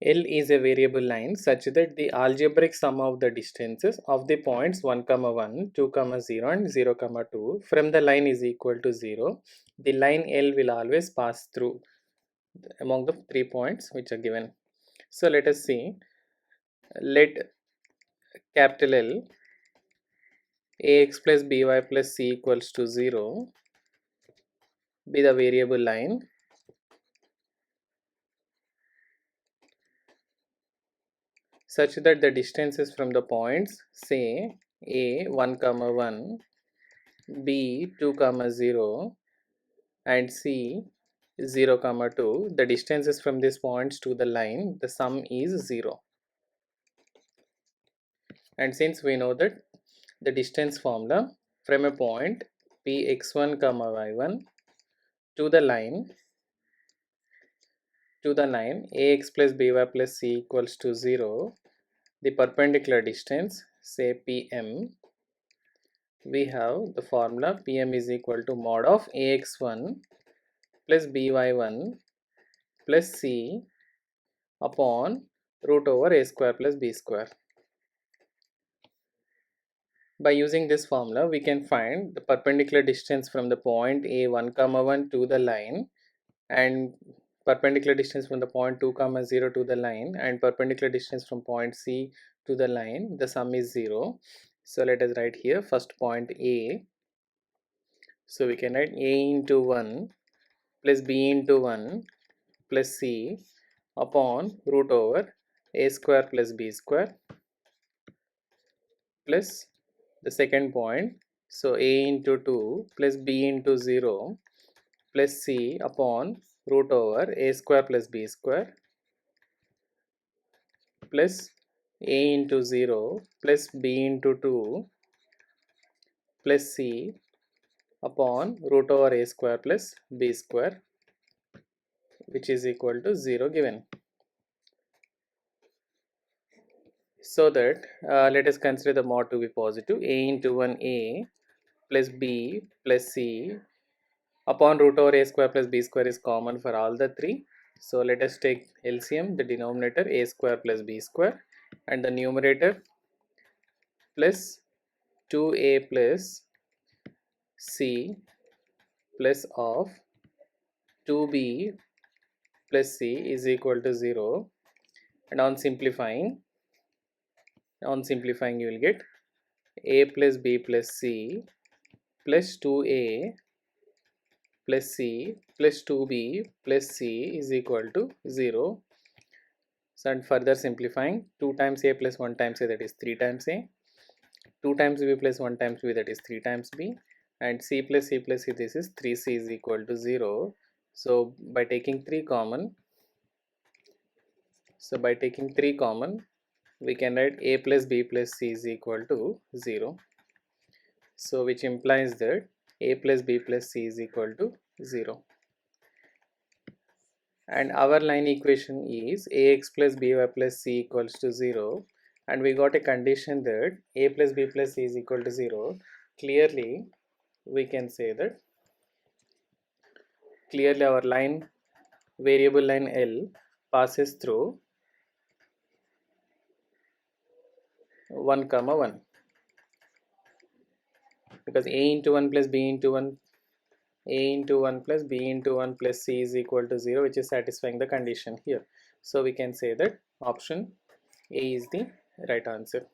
L is a variable line such that the algebraic sum of the distances of the points 1, 1, 2, 0 and 0, 2 from the line is equal to 0. The line L will always pass through among the 3 points which are given. So let us see. Let capital L ax plus by plus c equals to 0 be the variable line such that the distances from the points say a 1, 1, b 2, 0 and c 0, 2, the distances from these points to the line, the sum is 0. And since we know that the distance formula from a point px1, y1 to the line ax plus by plus c equals to 0, the perpendicular distance say pm, we have the formula pm is equal to mod of ax1 plus by1 plus c upon root over a square plus b square. By using this formula, we can find the perpendicular distance from the point a 1, 1 to the line and perpendicular distance from the point 2, 0 to the line and perpendicular distance from point C to the line. The sum is 0. So let us write here first point A. So we can write A into 1 plus B into 1 plus C upon root over a square plus b square plus the second point. So A into 2 plus B into 0 plus c upon root over a square plus b square plus a into 0 plus b into 2 plus c upon root over a square plus b square, which is equal to 0 given. So that let us consider the mod to be positive. A into 1a plus b plus c upon root over a square plus b square is common for all the three. So let us take LCM, the denominator a square plus b square and the numerator plus 2a plus c plus of 2b plus c is equal to 0, and on simplifying you will get a plus b plus c plus 2a plus c plus 2b plus c is equal to 0. So and further simplifying, 2 times a plus 1 times a, that is 3 times a, 2 times b plus 1 times b, that is 3 times b, and c plus c plus c, this is 3c is equal to 0. So by taking 3 common, we can write a plus b plus c is equal to 0. So which implies that a plus b plus c is equal to 0. And our line equation is ax plus by plus c equals to 0, and we got a condition that a plus b plus c is equal to 0. Clearly we can say that our line, variable line L, passes through 1, 1 because a into 1 plus b into 1, a into 1 plus b into 1 plus c is equal to 0, which is satisfying the condition here. So we can say that option A is the right answer.